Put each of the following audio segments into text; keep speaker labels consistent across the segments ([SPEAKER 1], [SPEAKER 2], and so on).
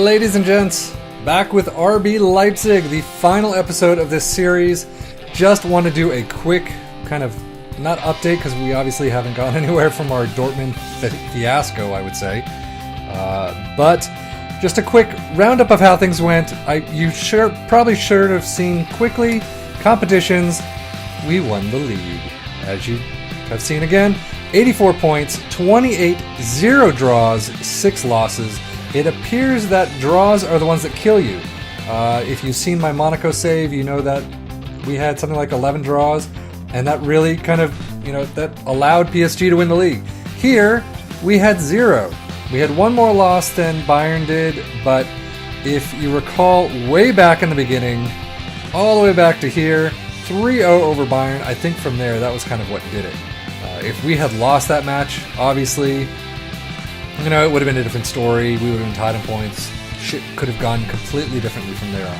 [SPEAKER 1] Ladies and gents, back with RB Leipzig, the final episode of this series. Just want to do a quick kind of, not update, because we obviously haven't gone anywhere from our Dortmund fiasco, I would say. But just a quick roundup of how things went. You probably should have seen quickly. Competitions, we won the league. As you have seen again, 84 points, 28, 0 draws, 6 losses. It appears that draws are the ones that kill you. If you've seen my Monaco save, you know that we had something like 11 draws, and that really kind of, that allowed PSG to win the league. Here, we had 0. We had one more loss than Bayern did, but if you recall way back in the beginning, all the way back to here, 3-0 over Bayern, I think from there, that was kind of what did it. If we had lost that match, obviously, it would have been a different story. We would have been tied in points. Shit could have gone completely differently from there on.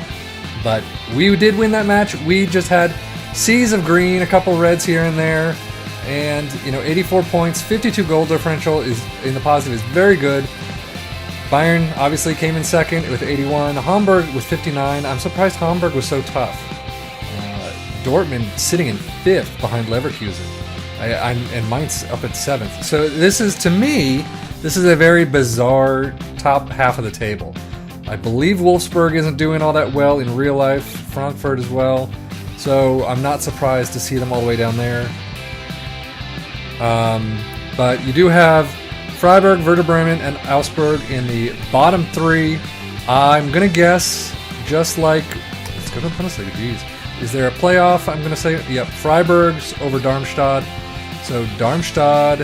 [SPEAKER 1] But we did win that match. We just had seas of green, a couple reds here and there, and 84 points, 52 goal differential is in the positive is very good. Bayern obviously came in second with 81. Hamburg with 59. I'm surprised Hamburg was so tough. Dortmund sitting in 5th behind Leverkusen. And Mainz up at 7th. So this is, to me, this is a very bizarre top half of the table. I believe Wolfsburg isn't doing all that well in real life. Frankfurt as well. So I'm not surprised to see them all the way down there. But you do have Freiburg, Werder Bremen, and Augsburg in the bottom 3. I'm going to guess, just like... Let's go to the Bundesliga, geez. Is there a playoff? I'm going to say, yep, Freiburg's over Darmstadt. So Darmstadt,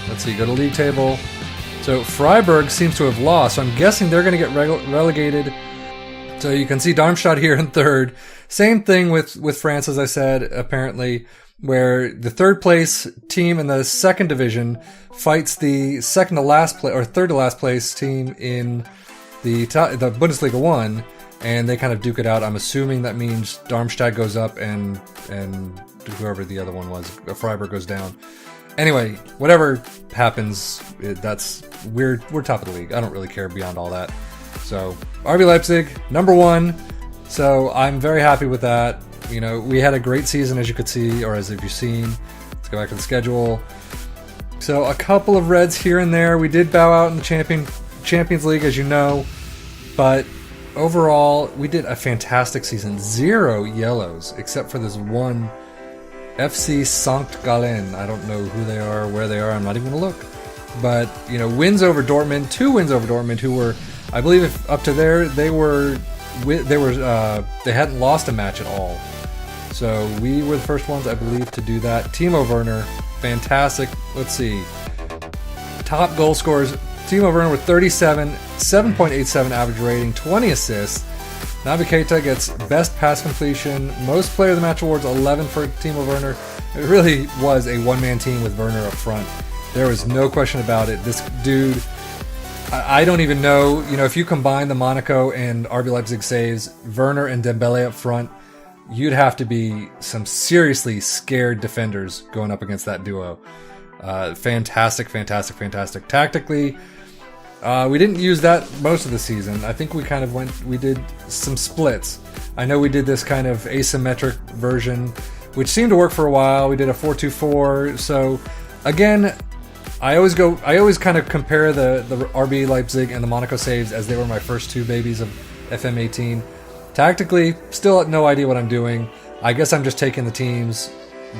[SPEAKER 1] let's see, go to league table. So Freiburg seems to have lost, so I'm guessing they're going to get relegated. So you can see Darmstadt here in 3rd. Same thing with France, as I said, apparently, where the 3rd place team in the 2nd division fights the 2nd to last place, or 3rd to last place team in the Bundesliga 1. And they kind of duke it out. I'm assuming that means Darmstadt goes up and whoever the other one was, Freiburg goes down. Anyway, whatever happens, we're top of the league. I don't really care beyond all that. So RB Leipzig, number 1. So I'm very happy with that. We had a great season, as you could see, or as if you've seen. Let's go back to the schedule. So a couple of reds here and there. We did bow out in the Champions League, as you know, but overall, we did a fantastic season. 0 yellows, except for this one FC St. Gallen. I don't know who they are, where they are. I'm not even going to look. But, wins over Dortmund. 2 wins over Dortmund, who were, I believe, if up to there, they hadn't lost a match at all. So we were the first ones, I believe, to do that. Timo Werner, fantastic. Let's see. Top goal scorers. Timo Werner with 37, 7.87 average rating, 20 assists. Naby Keita gets best pass completion, most player of the match awards, 11 for Timo Werner. It really was a one-man team with Werner up front. There was no question about it. This dude, I don't even know, if you combine the Monaco and RB Leipzig saves, Werner and Dembele up front, you'd have to be some seriously scared defenders going up against that duo. Fantastic. Tactically, we didn't use that most of the season. I think we did some splits. I know we did this kind of asymmetric version, which seemed to work for a while. We did a 4-2-4. So again, I always kind of compare the RB Leipzig and the Monaco saves as they were my first 2 babies of FM18. Tactically, still no idea what I'm doing. I guess I'm just taking the teams,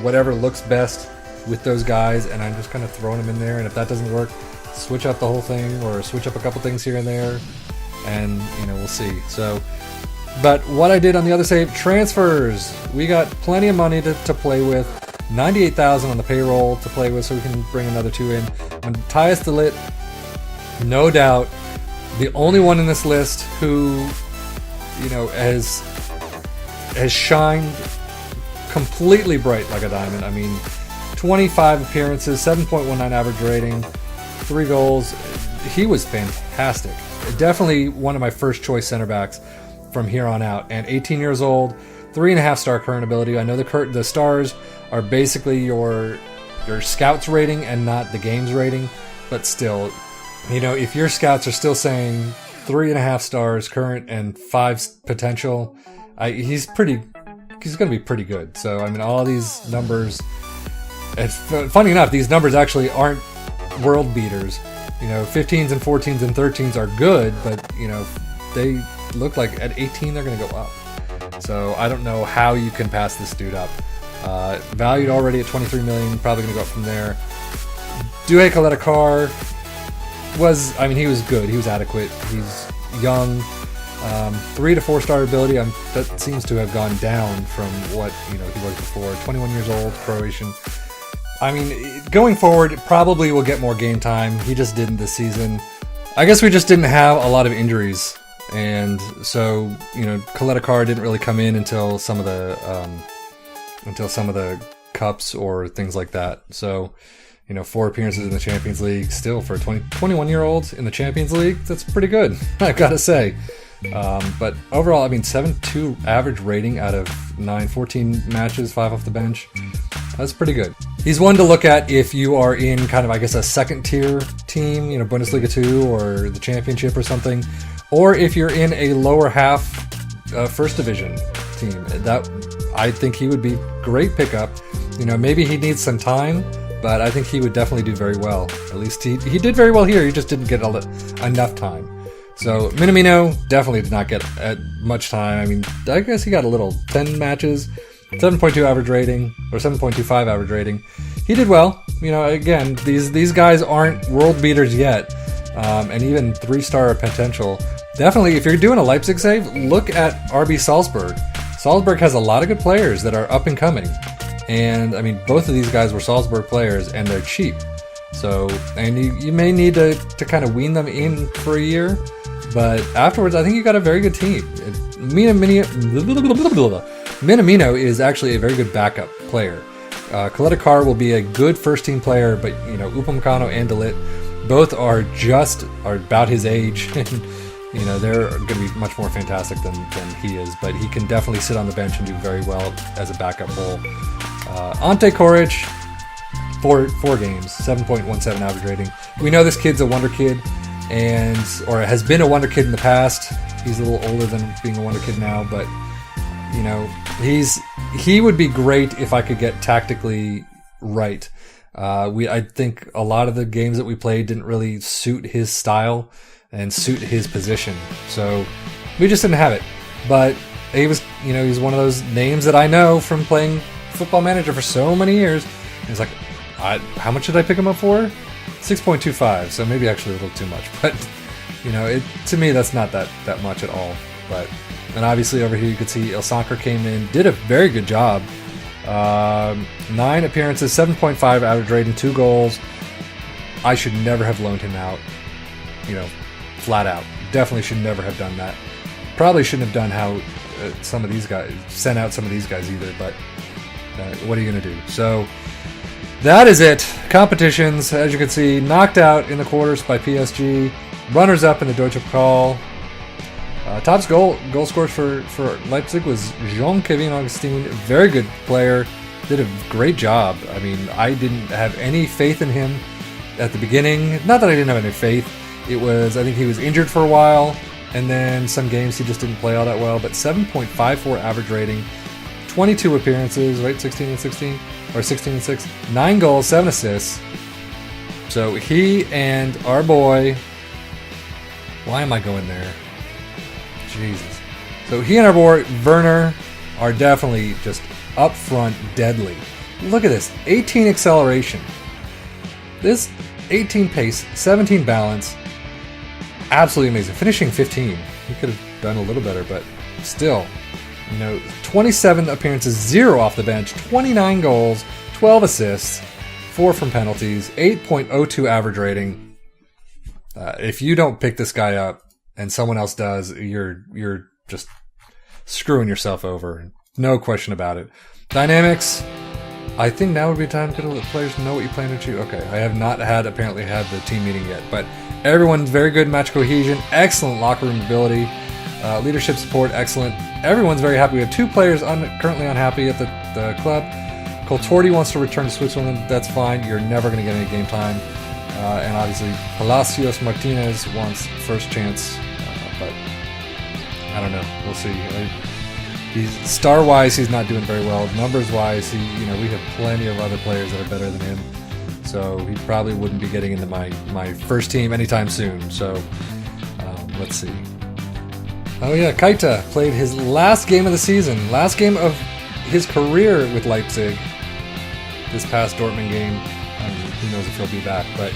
[SPEAKER 1] whatever looks best with those guys, and I'm just kind of throwing them in there. And if that doesn't work, switch up the whole thing, or switch up a couple things here and there, and we'll see. So, but what I did on the other save, transfers. We got plenty of money to play with. 98,000 on the payroll to play with, so we can bring another 2 in. And Tyus de Ligt, no doubt, the only one in this list who, has shined completely bright like a diamond. I mean, 25 appearances, 7.19 average rating, 3 goals. He was fantastic. Definitely one of my first choice center backs from here on out. And 18 years old, 3.5 star current ability. I know the stars are basically your scouts rating and not the game's rating, but still, if your scouts are still saying 3.5 stars current and 5 potential. He's going to be pretty good. So, I mean, all these numbers, it's funny enough, these numbers actually aren't world beaters. 15s and 14s and 13s are good, but, they look like at 18 they're going to go up. So I don't know how you can pass this dude up. Valued already at 23 million, probably going to go up from there. Due Kaleta he was good. He was adequate. He's young. 3 to 4 star ability. That seems to have gone down from what he was before. 21 years old, Croatian. I mean, going forward, probably will get more game time. He just didn't this season. I guess we just didn't have a lot of injuries, and so Kaleta didn't really come in until some of the cups or things like that. So 4 appearances in the Champions League. Still, for a 21-year-old in the Champions League, that's pretty good, I've got to say. But overall, I mean, 7.2 average rating out of 14 matches, 5 off the bench. That's pretty good. He's one to look at if you are in kind of, I guess, a second-tier team, Bundesliga 2 or the Championship or something. Or if you're in a lower half first division team. I think he would be great pickup. Maybe he needs some time, but I think he would definitely do very well. At least he did very well here. He just didn't get enough time. So Minamino definitely did not get much time. I mean, I guess he got a little 10 matches, 7.2 average rating or 7.25 average rating. He did well. Again, these guys aren't world beaters yet, and even 3-star potential. Definitely, if you're doing a Leipzig save, look at RB Salzburg. Salzburg has a lot of good players that are up and coming. And, I mean, both of these guys were Salzburg players, and they're cheap. So, and you may need to kind of wean them in for a year. But afterwards, I think you got a very good team. Minamino is actually a very good backup player. Kaleta will be a good first-team player, but, Upamecano and De Ligt both are about his age. And, they're going to be much more fantastic than he is. But he can definitely sit on the bench and do very well as a backup role. Ante Koric, 4 games, 7.17 average rating. We know this kid's a wonder kid, or has been a wonder kid in the past. He's a little older than being a wonder kid now, but he would be great if I could get tactically right. I think a lot of the games that we played didn't really suit his style and suit his position, so we just didn't have it. But he was, he's one of those names that I know from playing Football Manager for so many years. He's like, how much did I pick him up for? 6.25, so maybe actually a little too much. But, to me, that's not that much at all. And obviously over here you could see Ilsanker came in, did a very good job. 9 appearances, 7.5 average rating, 2 goals. I should never have loaned him out, flat out. Definitely should never have done that. Probably shouldn't have done how some of these guys, sent out some of these guys either, but what are you going to do? So that is it. Competitions, as you can see, knocked out in the quarters by PSG. Runners up in the Deutsche Pokal. Top goal scorers for Leipzig was Jean-Kevin Augustin. Very good player. Did a great job. I mean, I didn't have any faith in him at the beginning. Not that I didn't have any faith. I think he was injured for a while, and then some games he just didn't play all that well. But 7.54 average rating, 22 appearances, right? 16 and 16, or 16 and 6, 9 goals, 7 assists. So he and our boy, why am I going there? Jesus. So he and our boy Werner are definitely just up front deadly. Look at this, 18 acceleration. This 18 pace, 17 balance. Absolutely amazing. Finishing 15. He could have done a little better, but still. 27 appearances, 0 off the bench, 29 goals, 12 assists, 4 from penalties, 8.02 average rating. If you don't pick this guy up and someone else does, you're just screwing yourself over. No question about it. Dynamics. I think now would be time to let the players know what you plan to achieve. Okay, I have not apparently had the team meeting yet, but everyone's very good match cohesion, excellent locker room ability, leadership support, excellent. Everyone's very happy. We have 2 players currently unhappy at the club. Coltordi wants to return to Switzerland. That's fine. You're never going to get any game time. And obviously, Palacios Martinez wants first chance but I don't know. We'll see. He's star-wise, he's not doing very well. Numbers-wise, we have plenty of other players that are better than him. So he probably wouldn't be getting into my first team anytime soon. So let's see. Oh yeah, Keita played his last game of the season, last game of his career with Leipzig. This past Dortmund game, who knows if he'll be back, but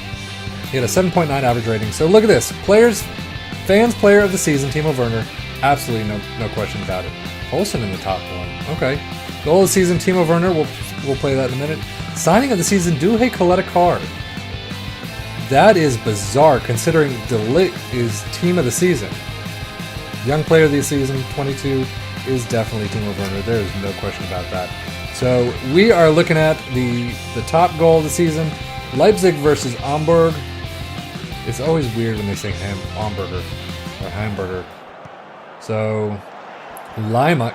[SPEAKER 1] he had a 7.9 average rating. So look at this, fans player of the season, Timo Werner, absolutely no question about it. Olsen in the top one. Okay. Goal of the season, Timo Werner. We'll play that in a minute. Signing of the season, Duhe Koletakar. That is bizarre considering De Ligt is team of the season. Young player of the season, 22, is definitely Timo Werner. There is no question about that. So we are looking at the top goal of the season, Leipzig versus Hamburg. It's always weird when they say Hamburger or Hamburger. So Lima,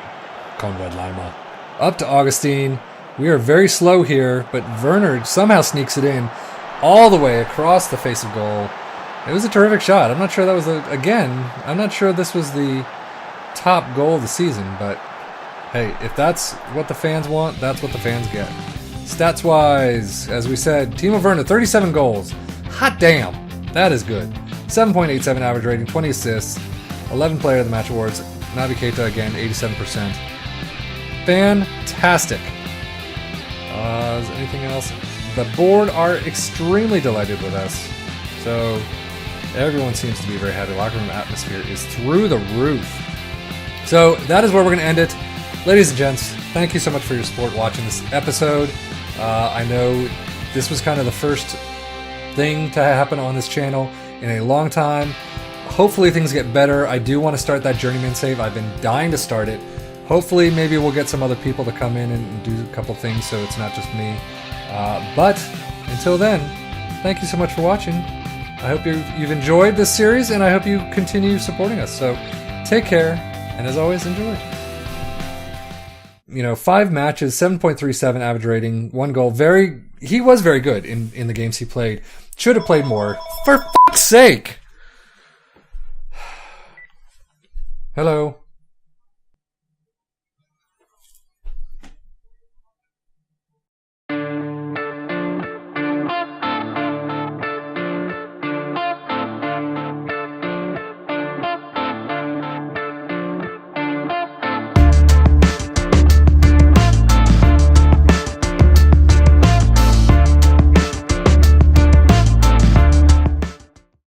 [SPEAKER 1] Conrad Lima, up to Augustine. We are very slow here, but Werner somehow sneaks it in all the way across the face of goal. It was a terrific shot. I'm not sure that was I'm not sure this was the top goal of the season, but hey, if that's what the fans want, that's what the fans get. Stats-wise, as we said, Timo Werner, 37 goals. Hot damn, that is good. 7.87 average rating, 20 assists, 11 Player of the Match awards. Naby Keita again, 87%. Fantastic. Is there anything else? The board are extremely delighted with us. So everyone seems to be very happy. Locker room atmosphere is through the roof. So that is where we're going to end it. Ladies and gents, thank you so much for your support watching this episode. I know this was kind of the first thing to happen on this channel in a long time. Hopefully things get better. I do want to start that journeyman save. I've been dying to start it. Hopefully maybe we'll get some other people to come in and do a couple things so it's not just me. But until then, thank you so much for watching. I hope you've enjoyed this series, and I hope you continue supporting us. So take care, and as always, enjoy. 5 matches, 7.37 average rating, 1 goal. He was very good in the games he played. Should have played more. For fuck's sake! Hello.